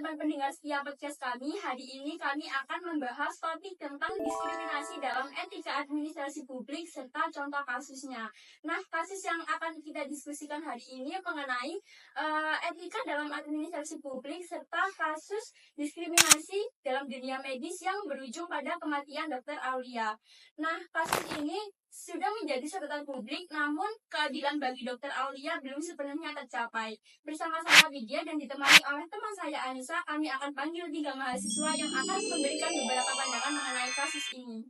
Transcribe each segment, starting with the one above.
teman-teman pendengar setia podcast kami. Hari ini kami akan membahas topik tentang diskriminasi dalam etika administrasi publik serta contoh kasusnya. Nah, kasus yang akan kita diskusikan hari ini mengenai etika dalam administrasi publik serta kasus diskriminasi dalam dunia medis yang berujung pada kematian Dr. Aulia. Nah, kasus ini sudah menjadi sorotan publik, namun keadilan bagi Dr. Aulia belum sepenuhnya tercapai. Bersama saya Widya dan ditemani oleh teman saya Anissa, kami akan panggil 3 mahasiswa yang akan memberikan beberapa pandangan mengenai kasus ini.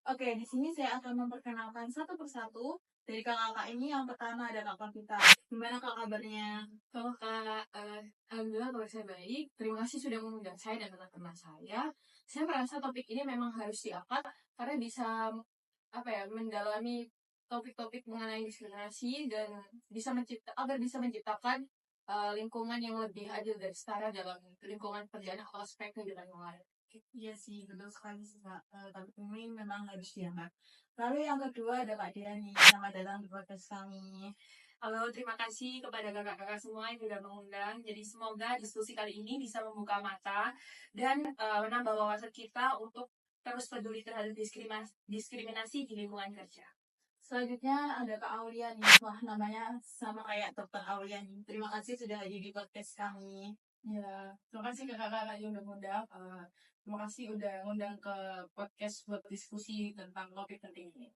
Oke, di sini saya akan memperkenalkan satu persatu dari kakak ini. Yang pertama ada Kak Pita. Gimana Kak kabarnya? Kalau Kak, alhamdulillah kabar saya baik. Terima kasih sudah mengundang saya dan teman-teman saya. Saya merasa topik ini memang harus diangkat karena bisa mendalami topik-topik mengenai diskriminasi dan agar bisa menciptakan lingkungan yang lebih adil dan setara dalam lingkungan kerjaan atau aspek kehidupan yang lain. Iya sih, betul sekali sih Kak. Topik ini memang harus diangkat. Lalu yang kedua ada Kak Diani. Selamat datang di podcast kami. Halo, terima kasih kepada kakak-kakak semua yang sudah mengundang. Jadi semoga diskusi kali ini bisa membuka mata dan menambah wawasan kita untuk terus peduli terhadap diskriminasi di lingkungan kerja. Selanjutnya ada Kak Aulia nih. Wah, namanya sama kayak Dr. Aulia nih. Terima kasih sudah hadir di podcast kami. Ya, terima kasih kakak-kakak yang udah ngundang. Terima kasih udah ngundang ke podcast buat diskusi tentang topik penting ini.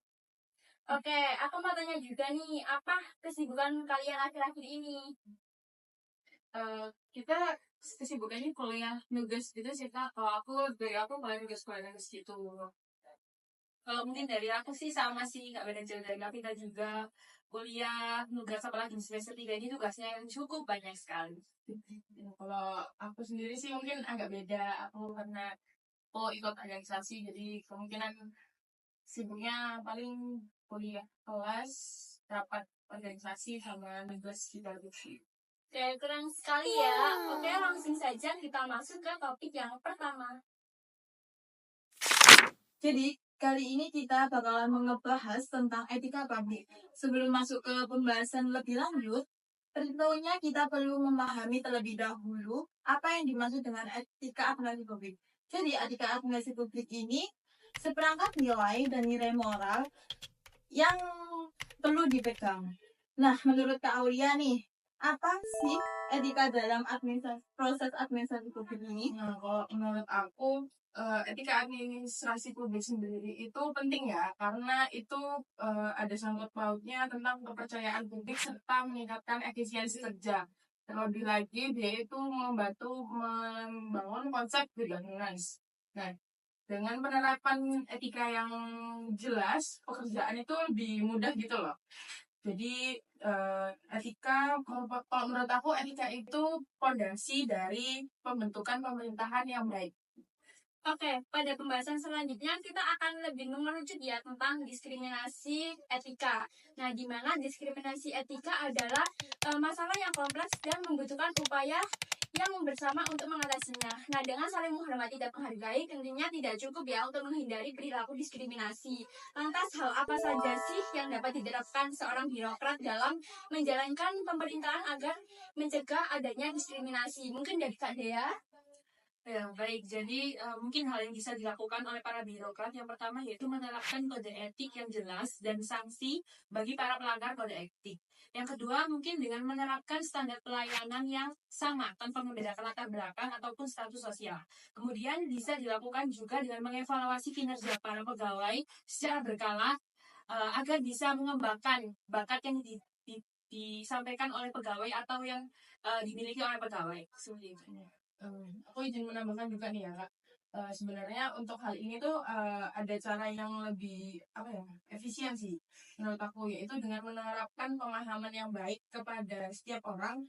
Oke, aku mau tanya juga nih, apa kesibukan kalian akhir-akhir ini? Kita kesibukannya kuliah nugas gitu sih Kak. Kalau aku kuliah nugas gitu. Kalau mungkin dari aku sih sama sih, nggak beda jauh dari kita juga kuliah nugas, apalagi di semester 3 ini tugasnya yang cukup banyak sekali. Kalau aku sendiri sih mungkin agak beda. Aku karena ikut organisasi, jadi kemungkinan sibuknya paling kuliah kelas, rapat organisasi sama nugas kita gitu. Oke, keren sekali ya. Oke, langsung saja kita masuk ke topik yang pertama. Jadi, kali ini kita bakalan ngebahas tentang etika publik. Sebelum masuk ke pembahasan lebih lanjut, tentunya kita perlu memahami terlebih dahulu apa yang dimaksud dengan etika administrasi publik. Jadi, etika administrasi publik ini seperangkat nilai dan nilai moral yang perlu dipegang. Nah, menurut Kak Aulia nih, apa sih etika dalam proses administrasi publik ini? Nah, kalau menurut aku, etika administrasi publik sendiri itu penting ya, karena itu ada sangkut pautnya tentang kepercayaan publik serta meningkatkan efisiensi kerja. Terlebih lagi, dia itu membantu membangun konsep good governance. Nah, dengan penerapan etika yang jelas, pekerjaan itu lebih mudah gitu loh. Jadi etika, kalau menurut aku etika itu fondasi dari pembentukan pemerintahan yang baik. Oke, pada pembahasan selanjutnya kita akan lebih mengerucut ya tentang diskriminasi etika. Nah, di mana diskriminasi etika adalah masalah yang kompleks dan membutuhkan upaya yang bersama untuk mengatasinya. Nah, dengan saling menghormati dan menghargai tentunya tidak cukup ya untuk menghindari perilaku diskriminasi. Lantas, hal apa saja sih yang dapat diterapkan seorang birokrat dalam menjalankan pemerintahan agar mencegah adanya diskriminasi? Mungkin dari Kak Dea? Ya, baik. Jadi mungkin hal yang bisa dilakukan oleh para birokrat yang pertama yaitu menerapkan kode etik yang jelas dan sanksi bagi para pelanggar kode etik. Yang kedua mungkin dengan menerapkan standar pelayanan yang sama tanpa membedakan latar belakang ataupun status sosial. Kemudian bisa dilakukan juga dengan mengevaluasi kinerja para pegawai secara berkala agar bisa mengembangkan bakat yang disampaikan oleh pegawai atau yang dimiliki oleh pegawai. Seperti itu. Aku izin menambahkan juga nih ya Kak. Sebenarnya untuk hal ini tuh ada cara yang lebih efisien sih menurut aku, yaitu dengan menerapkan pemahaman yang baik kepada setiap orang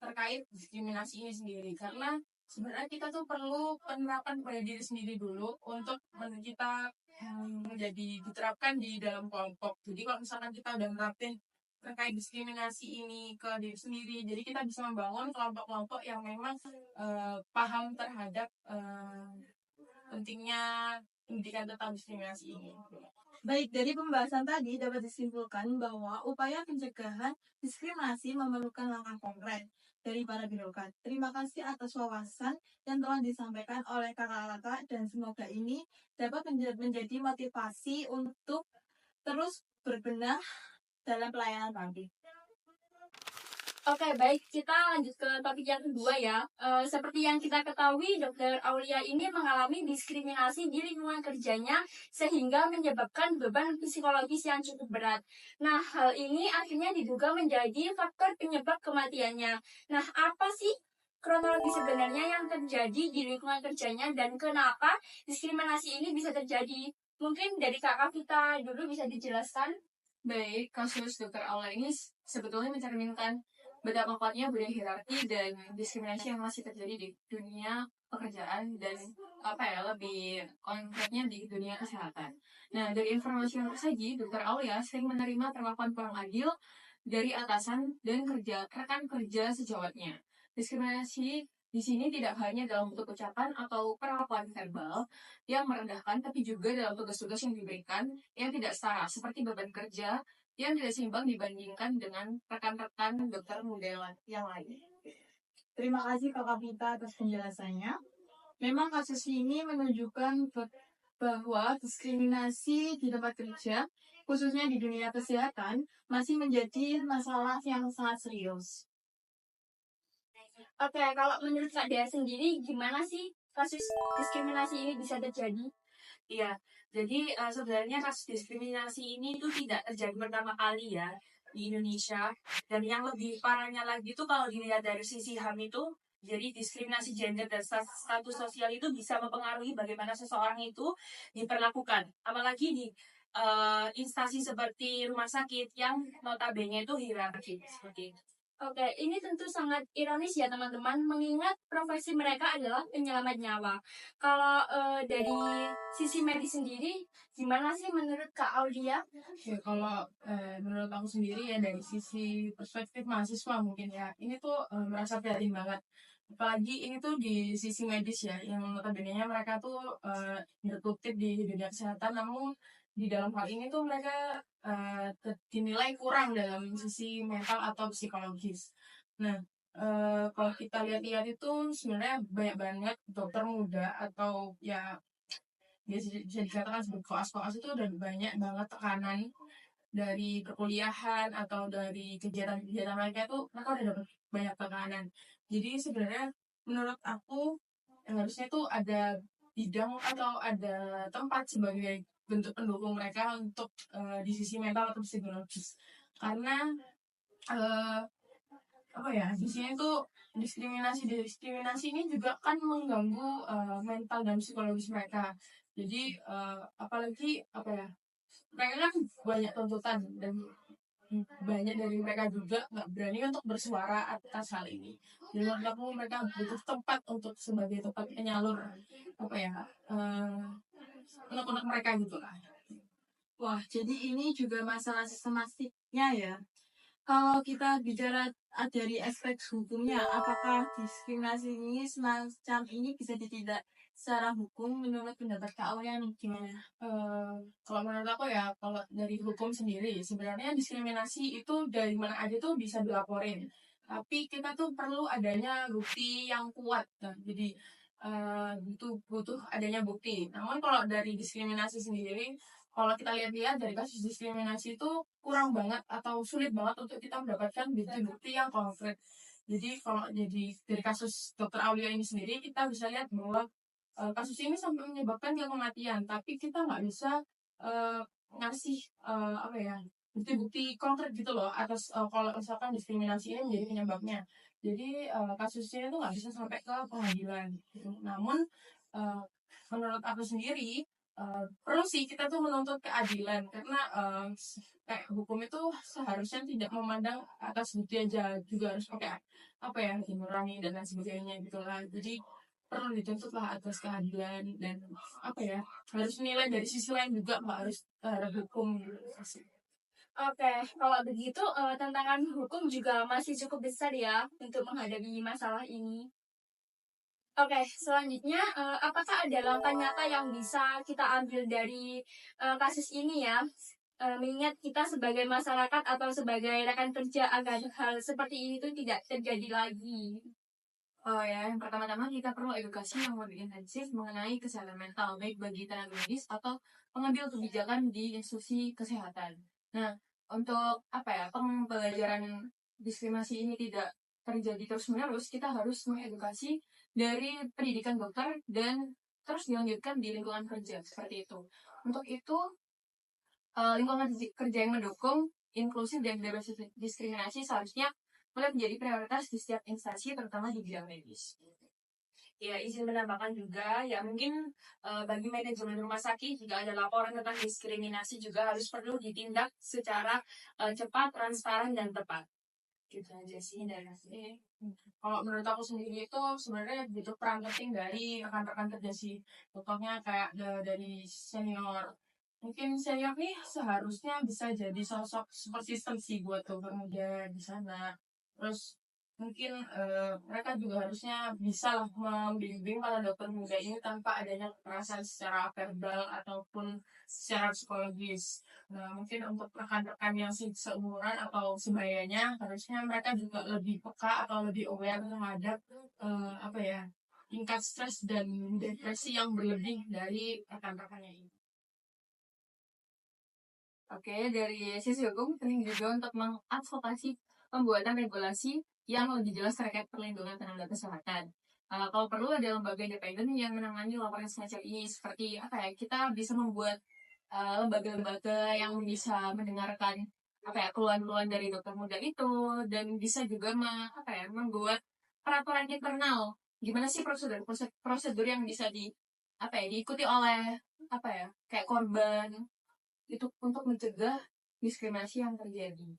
terkait diskriminasi ini sendiri. Karena sebenarnya kita tuh perlu penerapan pada diri sendiri dulu untuk kita menjadi diterapkan di dalam kelompok. Jadi kalau misalkan kita udah nerapin terkait diskriminasi ini ke diri sendiri, jadi kita bisa membangun kelompok-kelompok yang memang paham terhadap pentingnya pendidikan tentang diskriminasi ini. Baik, dari pembahasan tadi dapat disimpulkan bahwa upaya pencegahan diskriminasi memerlukan langkah konkret. dari para birokrat. Terima kasih atas wawasan yang telah disampaikan oleh kakak-kakak dan semoga ini dapat menjadi motivasi untuk terus berbenah dalam pelayanan publik. Oke, baik. Kita lanjut ke topik yang kedua ya. Seperti yang kita ketahui, Dr. Aulia ini mengalami diskriminasi di lingkungan kerjanya sehingga menyebabkan beban psikologis yang cukup berat. Nah, hal ini akhirnya diduga menjadi faktor penyebab kematiannya. Nah, apa sih kronologi sebenarnya yang terjadi di lingkungan kerjanya dan kenapa diskriminasi ini bisa terjadi? Mungkin dari Kakak kita dulu bisa dijelaskan. Baik, kasus Dr. Aula ini sebetulnya mencerminkan betapa kuatnya budaya hierarki dan diskriminasi yang masih terjadi di dunia pekerjaan dan lebih konkretnya di dunia kesehatan. Nah, dari informasi yang tersaji, Dr. Aulia sering menerima perlakuan kurang adil dari atasan dan rekan kerja sejawatnya. Diskriminasi di sini tidak hanya dalam bentuk ucapan atau perlakuan verbal yang merendahkan, tapi juga dalam tugas-tugas yang diberikan yang tidak setara, seperti beban kerja yang tidak seimbang dibandingkan dengan rekan-rekan dokter muda yang lain. Terima kasih Kakak Vita atas penjelasannya. Memang kasus ini menunjukkan bahwa diskriminasi di tempat kerja, khususnya di dunia kesehatan, masih menjadi masalah yang sangat serius. Oke, kalau menurut Kak Dea sendiri, gimana sih kasus diskriminasi ini bisa terjadi? Iya, jadi sebenarnya kasus diskriminasi ini itu tidak terjadi pertama kali ya di Indonesia. Dan yang lebih parahnya lagi tuh kalau dilihat dari sisi HAM itu, jadi diskriminasi gender dan status sosial itu bisa mempengaruhi bagaimana seseorang itu diperlakukan. Apalagi di instansi seperti rumah sakit yang notabene itu hierarki seperti itu. Oke, ini tentu sangat ironis ya teman-teman, mengingat profesi mereka adalah penyelamat nyawa. Kalau dari sisi medis sendiri, gimana sih menurut Kak Aulia? Ya, kalau menurut aku sendiri ya dari sisi perspektif mahasiswa mungkin ya, ini tuh merasa prihatin banget. Apalagi ini tuh di sisi medis ya, yang notabene-nya mereka tuh berkutik di dunia kesehatan, namun di dalam hal ini tuh mereka dinilai kurang dalam sisi mental atau psikologis. Nah, kalau kita lihat-lihat itu sebenarnya banyak banget dokter muda atau ya bisa dikatakan sebagai koas-koas itu udah banyak banget tekanan dari perkuliahan atau dari kegiatan-kegiatan mereka udah dapat banyak tekanan. Jadi sebenarnya menurut aku harusnya tuh ada bidang atau ada tempat sebagai bentuk pendukung mereka untuk di sisi mental atau psikologis. Karena di sini tuh diskriminasi ini juga kan mengganggu mental dan psikologis mereka. Jadi apalagi mereka kan banyak tuntutan dan banyak dari mereka juga nggak berani untuk bersuara atas hal ini. Jadi menurut aku mereka butuh tempat untuk sebagai tempat penyalur unek-unek mereka gitu lah. Wah, jadi ini juga masalah sistematiknya ya. Kalau kita bicara dari aspek hukumnya, apakah diskriminasi ini semacam ini bisa ditindak secara hukum menurut pendapat Kak Aulia gimana? Kalau menurut aku ya, kalau dari hukum sendiri, sebenarnya diskriminasi itu dari mana aja tuh bisa dilaporin. Tapi kita tuh perlu adanya bukti yang kuat. Nah, jadi butuh adanya bukti. Namun kalau dari diskriminasi sendiri, kalau kita lihat-lihat dari kasus diskriminasi itu kurang banget atau sulit banget untuk kita mendapatkan bukti-bukti yang konkret. Jadi kalau dari kasus Dr. Aulia ini sendiri, kita bisa lihat bahwa kasus ini sampai menyebabkan dia kematian, tapi kita nggak bisa ngasih bukti-bukti konkret gitu loh atas kalau misalkan diskriminasi ini menjadi penyebabnya. Jadi kasusnya itu nggak bisa sampai ke pengadilan. Namun menurut aku sendiri perlu sih kita tuh menuntut keadilan karena kayak hukum itu seharusnya tidak memandang atas bukti aja, juga harus pakai mengurangi dan lain sebagainya gitulah. Jadi perlu dituntut lah atas keadilan dan harus nilai dari sisi lain juga, nggak harus terhadap hukum gitu. Oke, kalau begitu tantangan hukum juga masih cukup besar ya untuk menghadapi masalah ini. Oke, selanjutnya apakah ada langkah nyata yang bisa kita ambil dari kasus ini ya? mengingat kita sebagai masyarakat atau sebagai rekan kerja agar hal seperti ini tuh tidak terjadi lagi. Oh ya, yang pertama-tama kita perlu edukasi yang lebih intensif mengenai kesehatan mental, baik bagi tenaga medis atau pengambil kebijakan di institusi kesehatan. Nah, untuk pembelajaran diskriminasi ini tidak terjadi terus-menerus, kita harus mengedukasi dari pendidikan dokter dan terus dilanjutkan di lingkungan kerja, seperti itu. Untuk itu, lingkungan kerja yang mendukung inklusif dan bebas diskriminasi seharusnya mulai menjadi prioritas di setiap instansi, terutama di bidang medis. Ya, izin menambahkan juga, ya mungkin bagi manajemen rumah sakit, jika ada laporan tentang diskriminasi juga harus perlu ditindak secara cepat, transparan, dan tepat. Gitu aja sih dari saya. Kalau menurut aku sendiri itu sebenarnya butuh peran penting dari rekan-rekan kerja sih. Contohnya kayak dari senior. Mungkin senior nih seharusnya bisa jadi sosok support system sih buat dokter muda di sana. Terus mungkin mereka juga harusnya bisa lah membimbing para dokter muda ini tanpa adanya kekerasan secara verbal ataupun secara psikologis. Nah, mungkin untuk rekan-rekan yang seumuran atau sebayanya, harusnya mereka juga lebih peka atau lebih aware terhadap tingkat stres dan depresi yang berlebih dari rekan-rekannya ini. Oke, dari sisi hukum penting juga untuk mengadvokasi pembuatan regulasi yang lebih jelas terkait perlindungan tenaga kesehatan. Kalau perlu ada lembaga independen yang menangani laporan semacam ini, seperti kita bisa membuat lembaga-lembaga yang bisa mendengarkan keluhan-keluhan dari dokter muda itu, dan bisa juga membuat peraturan internal. Gimana sih prosedur yang bisa diikuti oleh kayak korban itu untuk mencegah diskriminasi yang terjadi.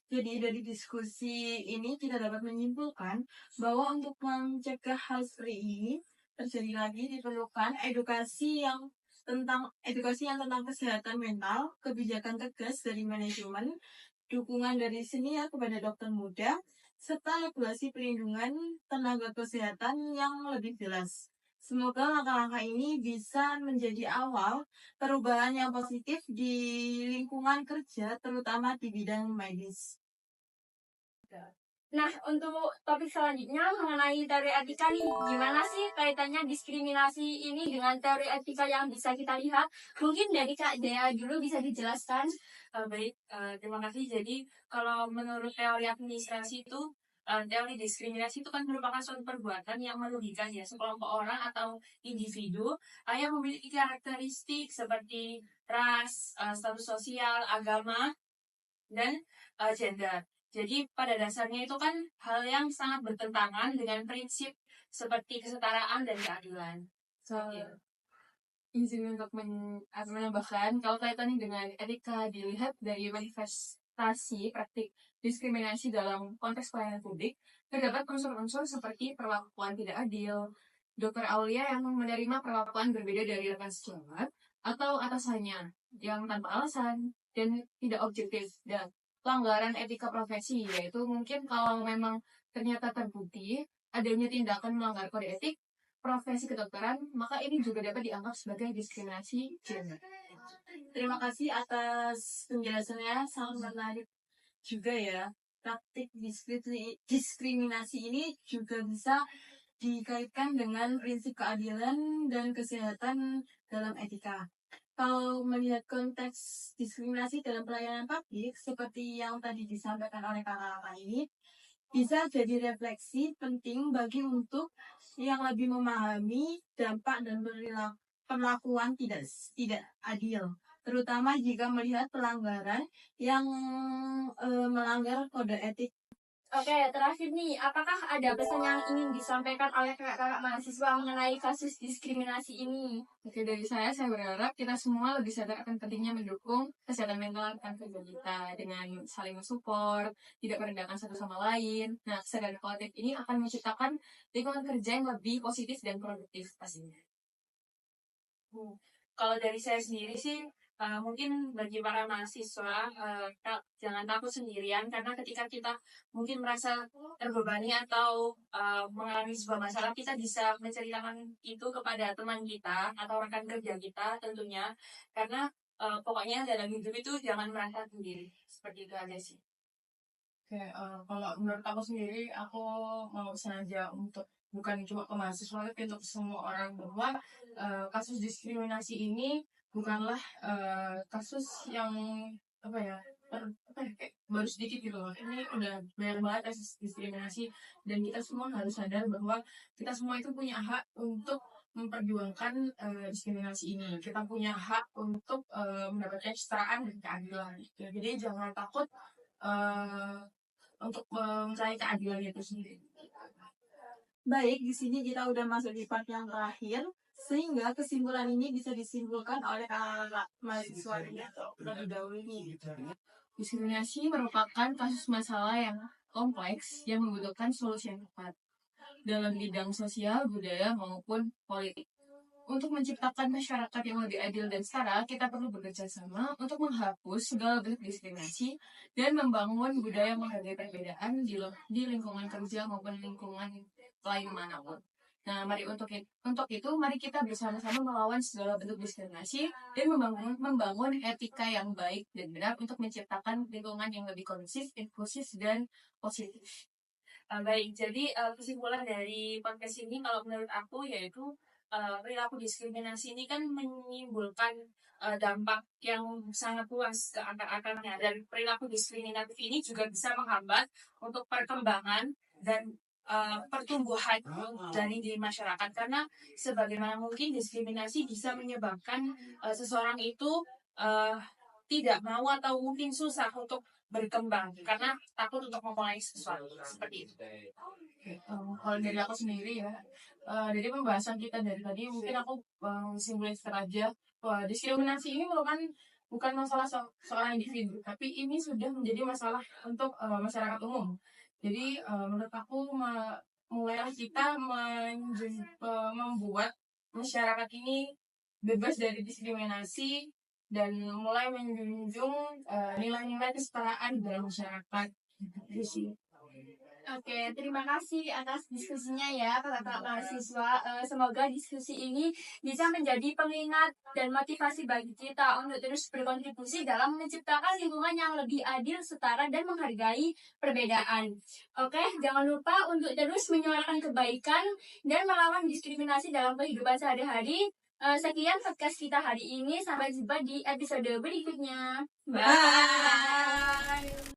Jadi dari diskusi ini kita dapat menyimpulkan bahwa untuk mencegah hal seperti ini terjadi lagi diperlukan edukasi yang tentang kesehatan mental, kebijakan tegas dari manajemen, dukungan dari senior kepada dokter muda, serta regulasi perlindungan tenaga kesehatan yang lebih jelas. Semoga langkah-langkah ini bisa menjadi awal perubahan yang positif di lingkungan kerja, terutama di bidang medis. Nah, untuk topik selanjutnya mengenai teori etika nih, gimana sih kaitannya diskriminasi ini dengan teori etika yang bisa kita lihat? Mungkin dari Kak Dea dulu bisa dijelaskan. Baik, terima kasih. Jadi, kalau menurut teori administrasi itu, teori diskriminasi itu kan merupakan suatu perbuatan yang merugikan ya sekelompok orang atau individu yang memiliki karakteristik seperti ras, status sosial, agama, dan gender. Jadi pada dasarnya itu kan hal yang sangat bertentangan dengan prinsip seperti kesetaraan dan keadilan. Izin untuk menambahkan, kalau kaitannya dengan etika dilihat dari manifestasi praktik diskriminasi dalam konteks pelayanan publik, terdapat unsur-unsur seperti perlakuan tidak adil, Dr. Aulia yang menerima perlakuan berbeda dari rekan sejawat, atau atasannya yang tanpa alasan dan tidak objektif, dan pelanggaran etika profesi, yaitu mungkin kalau memang ternyata terbukti adanya tindakan melanggar kode etik profesi kedokteran, maka ini juga dapat dianggap sebagai diskriminasi gender. Terima kasih atas penjelasannya, sangat menarik juga ya. Praktik diskriminasi ini juga bisa dikaitkan dengan prinsip keadilan dan kesehatan dalam etika. Kalau melihat konteks diskriminasi dalam pelayanan publik, seperti yang tadi disampaikan oleh kakak-kakak ini, bisa jadi refleksi penting bagi untuk yang lebih memahami dampak dan perlakuan tidak adil, terutama jika melihat pelanggaran yang melanggar kode etik. Oke, terakhir nih, apakah ada pesan yang ingin disampaikan oleh kakak-kakak mahasiswa mengenai kasus diskriminasi ini? Oke, dari saya berharap kita semua lebih sadar akan pentingnya mendukung kesehatan mental rekan kerja kita dengan saling mensupport, tidak merendahkan satu sama lain. Nah, kesadaran kolektif ini akan menciptakan lingkungan kerja yang lebih positif dan produktif pastinya. Kalau dari saya sendiri sih, mungkin bagi para mahasiswa, jangan takut sendirian, karena ketika kita mungkin merasa terbebani atau mengalami sebuah masalah, kita bisa menceritakan itu kepada teman kita atau rekan kerja kita tentunya, karena pokoknya dalam hidup itu jangan merasa sendiri. Seperti itu aja sih. Oke, kalau menurut aku sendiri, aku mau sengaja untuk bukan cuma ke mahasiswa, tapi untuk semua orang bahwa kasus diskriminasi ini bukanlah kasus yang apa ya, kayak baru sedikit gitu loh. Ini udah banyak banget kasus diskriminasi dan kita semua harus sadar bahwa kita semua itu punya hak untuk memperjuangkan diskriminasi ini. Kita punya hak untuk mendapatkan kesetaraan dan keadilan. Ya, jadi jangan takut untuk mencari keadilan itu sendiri. Baik, di sini kita udah masuk di part yang terakhir, sehingga kesimpulan ini bisa disimpulkan oleh kakak mahasiswa terlebih dahulu nih. Diskriminasi merupakan kasus masalah yang kompleks yang membutuhkan solusi yang tepat dalam bidang sosial, budaya, maupun politik. Untuk menciptakan masyarakat yang lebih adil dan setara, kita perlu bekerja sama untuk menghapus segala bentuk diskriminasi dan membangun budaya menghargai perbedaan di lingkungan kerja maupun lingkungan lain manapun. Nah, untuk itu, mari kita bersama-sama melawan segala bentuk diskriminasi dan membangun etika yang baik dan benar untuk menciptakan lingkungan yang lebih kondusif, inklusif, dan positif. Baik, jadi kesimpulan dari podcast ini kalau menurut aku yaitu perilaku diskriminasi ini kan menimbulkan dampak yang sangat luas ke akar-akarnya, dan perilaku diskriminatif ini juga bisa menghambat untuk perkembangan dan pertumbuhan dari di masyarakat, karena sebagaimana mungkin diskriminasi bisa menyebabkan seseorang itu tidak mau atau mungkin susah untuk berkembang karena takut untuk memulai sesuatu seperti itu. Kalau dari aku sendiri ya, dari pembahasan kita dari tadi mungkin aku simpulkan aja bahwa diskriminasi ini merupakan bukan masalah seorang individu, tapi ini sudah menjadi masalah untuk masyarakat umum. Jadi menurut aku mulailah kita membuat masyarakat ini bebas dari diskriminasi dan mulai menjunjung nilai-nilai kesetaraan dalam masyarakat. Itu sih. Oke, terima kasih atas diskusinya ya kakak-kakak mahasiswa. Semoga diskusi ini bisa menjadi pengingat dan motivasi bagi kita untuk terus berkontribusi dalam menciptakan lingkungan yang lebih adil, setara, dan menghargai perbedaan. Oke, jangan lupa untuk terus menyuarakan kebaikan dan melawan diskriminasi dalam kehidupan sehari-hari. Sekian podcast kita hari ini. Sampai jumpa di episode berikutnya. Bye!